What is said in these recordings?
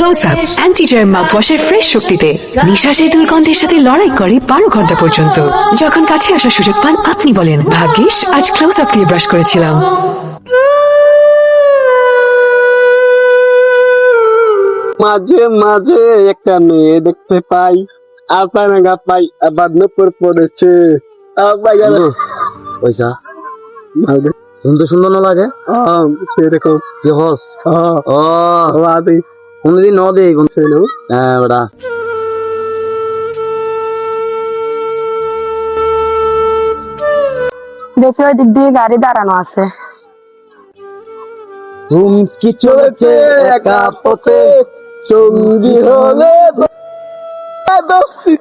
Close up anti germ মাউথওয়াশের fresh শক্তিতে নিঃশ্বাসের দুর্গন্ধের সাথে লড়াই করে 12 ঘন্টা পর্যন্ত। যখন কাছে আসার সুযোগ পান আপনি বলেন, ভাগ্যিস আজ ক্লোজ আপ দিয়ে ব্রাশ করেছিলাম। মাঝে মাঝে একটা মেয়ে দেখতে পাই, আসানাগা পাই, আবার নপুর পড়েছে। পয়সা শুনতে সুন্দর না লাগে? সেরকম কি হস? কোনদিন ন দে হ্যাঁ বেটা। দেখি ওই দিক দিয়ে গাড়ি দাঁড়ানো আছে। কি চলেছে একা পথে, সঙ্গী হলে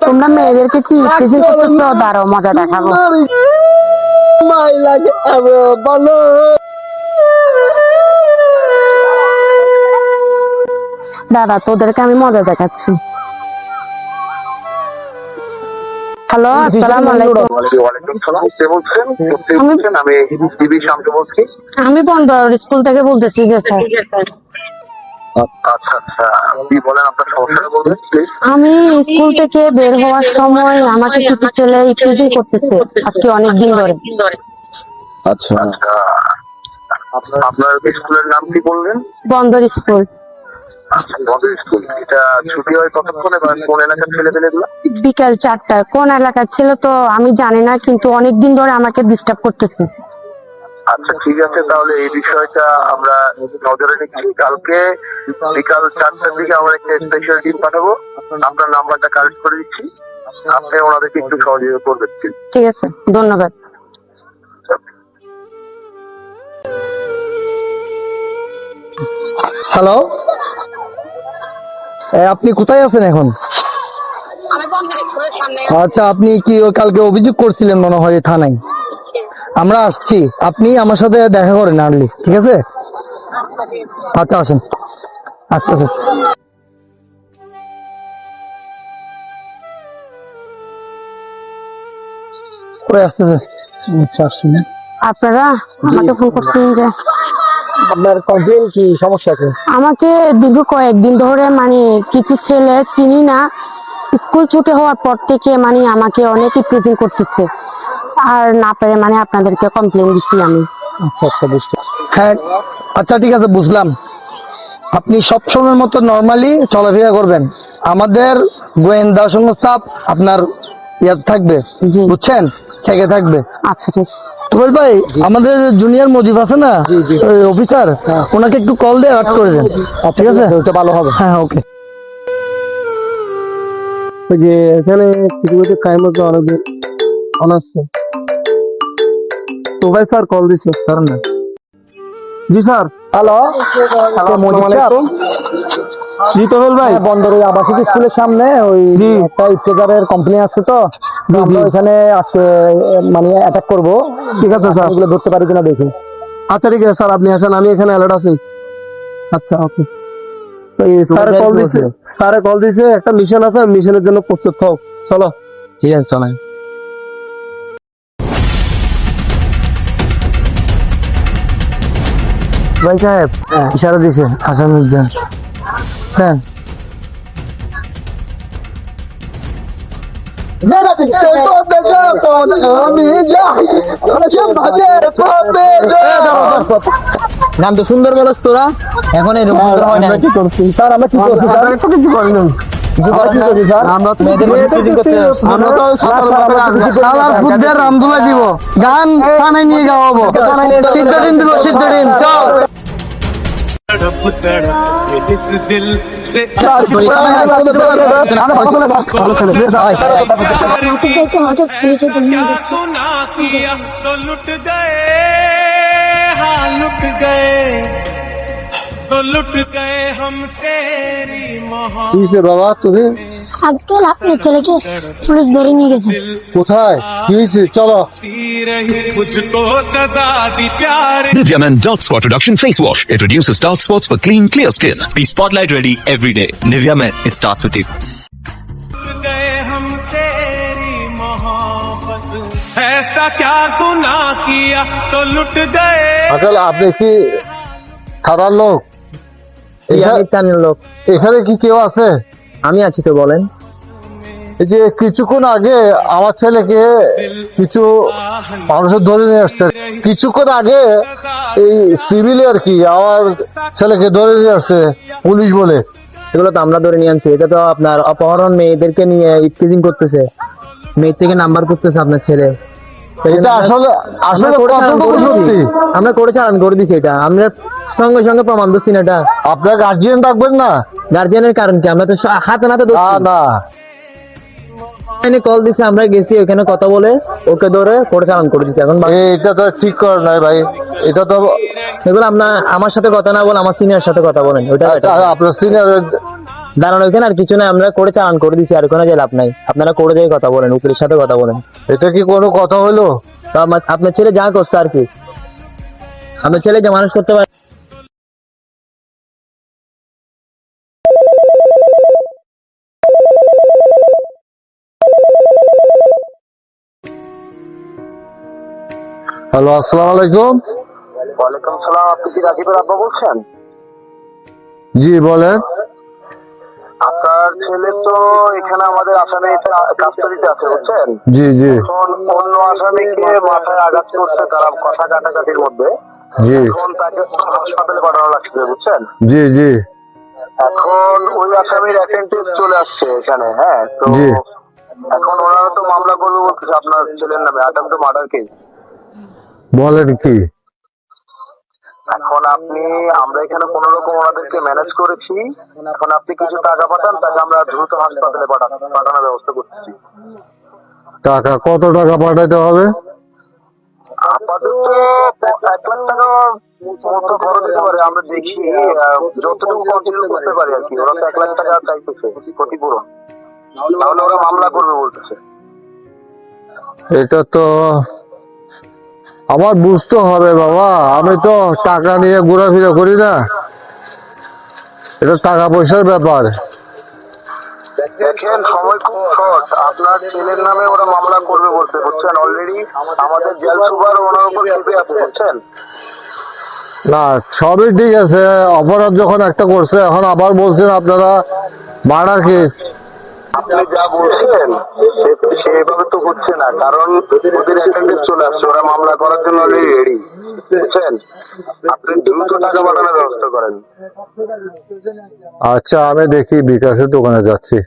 তোমরা মেয়েদেরকে কি ইফটিজিং করতেছো? দাঁড়াও মজা দেখাবো। মাই লাগে বলো। দাদা তোদেরকে আমি মজা দেখাচ্ছি। হ্যালো, আসসালামু আলাইকুম। আমি বন্দর স্কুল থেকে বলতেছি যে স্যার। আমি স্কুল থেকে বের হওয়ার সময় আমাকে কিছু ছেলে ইফটিজিং করতেছে আজকে অনেকদিন ধরে। আচ্ছা, আপনার স্কুলের নাম কি বললেন? বন্দর স্কুল। এটা ছুটি হয় কতক্ষণে বা কোন এলাকার ছেলেপেলেগুলো? বিকাল 4টায়। কোন এলাকার ছিল তো আমি জানি না, কিন্তু অনেকদিন ধরে আমাকে ডিস্টার্ব করতেছে। আচ্ছা ঠিক আছে, তাহলে এই বিষয়টা আমরা নজরে নিচ্ছি। কালকে বিকাল 4টার দিকে আমরা একটা স্পেশাল টিম পাঠাবো, আপনার নাম্বারটা কালেক্ট করে দিচ্ছি, আপনি ওনাদেরকে একটু সহযোগিতা করবেন। ঠিক আছে, ধন্যবাদ। হ্যালো, আপনি কোথায় আছেন এখন? আচ্ছা, আপনি কি কালকে অভিযোগ করছিলেন মনে হয় থানায়? আমরা আসছি, আপনি আমার সাথে দেখা করেন আর্লি, ঠিক আছে? আচ্ছা আসেন, আসতেছে। আসতেছে। আচ্ছা আসুন। আপনারা আমাকে ফোন করছেন যে আপনার কমপ্লেন কি সমস্যা আছে? আমাকে দীর্ঘ কয়েকদিন ধরে মানে কিছু ছেলে চিনি না স্কুল ছুটি হওয়ার পর থেকে মানে আমাকে অনেক ইফটিজিং করতেছে, আর না পেরে মানে আপনাদেরকে কমপ্লেন দিচ্ছি আমি। আচ্ছা আচ্ছা বুঝতে, হ্যাঁ আচ্ছা ঠিক আছে বুঝলাম। আপনি সবসময়ের মতো নর্মালি চলাফেরা করবেন, আমাদের গোয়েন্দা সংস্থা আপনার ইয়াদ থাকবে, বুঝছেন, চেকে থাকবে। আচ্ছা ঠিক আছে। তোর ভাই, আমাদের জুনিয়র মজিব আছে না অফিসার, ওনাকে একটু কল দিয়ে অ্যাড করে দেন, ঠিক আছে? ওটা ভালো হবে। হ্যাঁ ওকে। ওই যে এখানে কিছু কাইমত অনেকদিন অনার্সে তো ভাই স্যার কল দিছে, কারণ না। জি স্যার। হ্যালো, জি তোফেল ভাই, বন্দরের আবাসিক স্কুলের সামনে ওই একটা ইফতেজারের কমপ্লেন আছে, তো আমরা এখানে আজকে মানে অ্যাটাক করবো। ঠিক আছে স্যার, এগুলো ধরতে পারি কিনা দেখি। আচ্ছা ঠিক আছে স্যার, আপনি আসেন, আমি এখানে অ্যালার্ট আছি। আচ্ছা ওকে। স্যারে কল দিছে, একটা মিশন আছে, মিশনের জন্য প্রস্তুত থাও। চলো। ঠিক আছে চলেন। ভাই সাহেব ইশারা দিছে আসানুদ্দিন। হ্যাঁ নাম তো সুন্দর বলস তোরা, এখন কি করছি স্যার? আমরা কি করছি স্যার? একটু কিছু করি না। রামদুলা দিব, গান থানায় নিয়ে গাওয়াবো, সিদ্ধ দিন দিব, সিদ্ধ দিন। চল इस दिल से गुनाह किया तो लुट गए, हाँ लुट गए, तो लुट गए हम तेरी मोहब्बत। বাবা তুমি আজকাল আপনার ছেলেকে পুলিশ ধরে নিয়ে গেছে। কোথায়, কি হয়েছে? চলো। मुझको सजा दी प्यारे। Nivea Men Dark Spot Reduction Face Wash. It reduces dark spots for clean, clear skin. Be spotlight ready every day. Nivea Men, it starts with you. गए हम तेरी मोहब्बत, ऐसा क्या गुनाह किया तो लुट गए। আসলে আপনি কি থানার লোক? এখানে লোক, এখানে কি কেউ আছে? আমি আছি তো, বলেন। এই যে কিছুক্ষণ আগে আমার ছেলেকে কিছু মানুষের ধরে নিয়ে আসছে, কিছুক্ষণ আগে এই সিভিল আর কি আমার ছেলেকে ধরে নিয়ে আসছে পুলিশ বলে। এগুলো তো আমরা ধরে নিয়ে আনছি, এটা তো আপনার অপহরণ, মেয়েদেরকে নিয়ে ইফটিজিং করতেছে, মেয়ের থেকে নাম্বার করতেছে আপনার ছেলে। এটা আসলে আসলে কতটুকু সত্যি? আমরা করে চালান করে দিছি, এটা আমরা সঙ্গে সঙ্গে প্রমাণ দিচ্ছি না। এটা আপনার গার্জিয়ান থাকবেন না? গার্জিয়ানের কারণ কি? আমরা তো হাতে নাতে না কল দিছে, আমরা গেছি ওখানে কথা বলে ওকে ধরে কোর্টে চালান করে দিচ্ছি। এখন এটা তো ঠিক করে নাই ভাই, এটা তো এগুলো আপনার আমার সাথে কথা না বলে আমার সিনিয়র সাথে কথা বলেন। ওইটা আপনার সিনিয়র দাঁড়ানো ওইখানে, আর কিছু নাই, আমরা করে চালান করে দিচ্ছি, আর ওখানে যে লাভ নাই। আপনারা করে যেয়ে কথা বলেন, উকিলের সাথে কথা বলেন। এটা কি কোনো কথা হলো? আপনার ছেলে যা করছে আর কি, আপনার ছেলে যা মানুষ করতে পারে। হ্যালো, আসসালামু আলাইকুম। ওয়ালাইকুম সালাম। আপনি কি রাজীবের আব্বা বলছেন? জি বলেন। আপনার ছেলে তো এখানে আমাদের আসামে কাস্টডিতে আছে, বুঝছেন? জি জি। এখন অন্য আসামিকে মাথায় আঘাত করছে তারা কথা কাটাকাটির মধ্যে। জি। এখন তাকে হাসপাতালে পাঠানো লাগছে, বুঝছেন? জি জি। এখন ওই আসামির অ্যাটেন্ডেন্স চলে আসছে এখানে। হ্যাঁ, তো জি। এখন ওনারা তো মামলা করবে বলতেছে আপনার ছেলের নামে, অ্যাটেম্প টু মার্ডার কেস। বলেন কি? এখন আমরা এখানে কোন রকম ওনাদেরকে ম্যানেজ করেছি। এখন আপনি কিছু টাকা পাঠান, তাকে আমরা দ্রুত হাসপাতালে পাঠানোর ব্যবস্থা করতেছি। টাকা কত টাকা পাঠাতে হবে? আপাতত 1 লাখ টাকা মতো খরচ হতে পারে, আমরা দেখি যতটুকু কন্টিনিউ করতে পারি আর কি। ওরা তো 1 লাখ টাকা চাইতেছে ক্ষতিপূরণ, তাহলে ওরা মামলা করবে বলতেছে। এটা তো আমার বুঝতে হবে বাবা, আমি তো টাকা নিয়ে ঘোরাফেরা করি না, এটা টাকা পয়সার ব্যাপার। দেখেন সময় খুব শর্ট, আপনার ছেলের নামে ওরা মামলা করবে বলতে, বুঝছেন? অলরেডি আমাদের জেল সুপার ওনার উপর চেপে আছে, বুঝছেন? না সবই ঠিক আছে, অপরাধ যখন একটা করছে, এখন আবার বলছেন আপনারা মার্ডার কেস। আপনি যা বলছেন সেভাবে তো হচ্ছে না, কারণ ওদের অ্যাটেন্ডেন্স চলে আসছে, ওরা মামলা করার জন্য অলরেডি রেডি, বুঝছেন? আপনি দ্রুত টাকা পাঠানোর ব্যবস্থা করেন। আচ্ছা আমি দেখি বিকাশের দোকানে যাচ্ছি।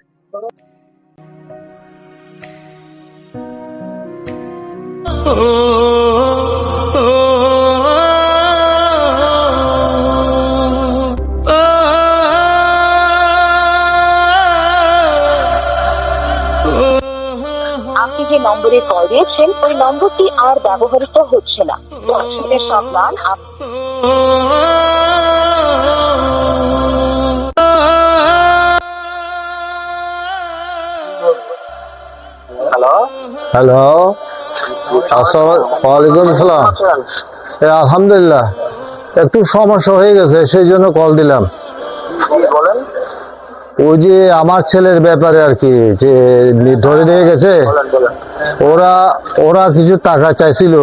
আপনি যে নম্বরে কল দিয়েছেন ওই নম্বরটি আর ব্যবহৃত হচ্ছে না। দর্শকের সম্মান। হ্যালো হ্যালো, ওয়ালাইকুম আসসালাম। আলহামদুলিল্লাহ, একটু সমস্যা হয়ে গেছে সেই জন্য কল দিলাম। বলেন। ওই যে আমার ছেলের ব্যাপারে আর কি, যে ধরে নিয়ে গেছে, ওরা কিছু টাকা চাইছিল,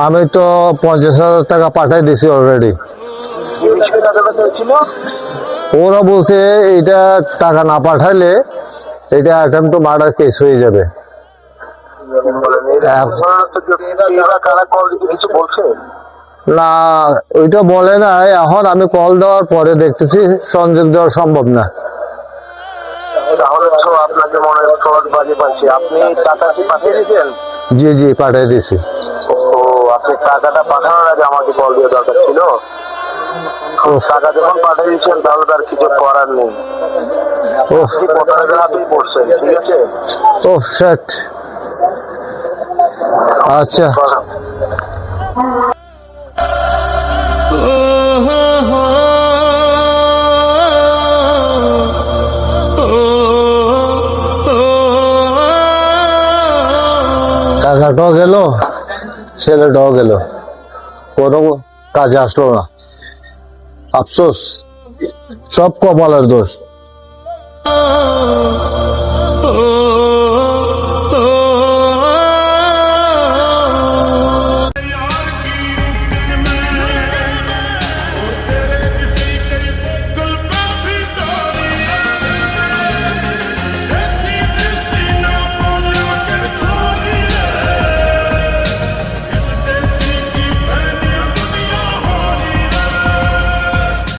আমি তো 50,000 টাকা পাঠাই দিছি অলরেডি। ওরা বলছে এটা টাকা না পাঠাইলে এটা অ্যাটেম্প টু মার্ডার কেস হয়ে যাবে। না ওইটা বলে না, এখন আমি কল দেওয়ার পরে দেখতেছি সংযোগ দেওয়া সম্ভব না। তাহলে তো আপনাকে মনে হয় ফ্রড বাজে পাচ্ছি। আপনি টাকা কি পাঠিয়ে দিয়েছেন? জি জি পাঠিয়ে দিয়েছি। ও, আপনি টাকাটা পাঠানোর আগে আমাকে কল দেওয়া দরকার ছিল। টাকা যখন পাঠিয়ে দিচ্ছেন তাহলে তার কিছু করার নেই। প্রতারকের হাতেই পড়ছেন, ঠিক আছে? ও শিট। আচ্ছা টাকাটাও গেল, ছেলেটাও গেল, কোনো কাজে আসলো না। আফসোস, সব কপালের দোষ।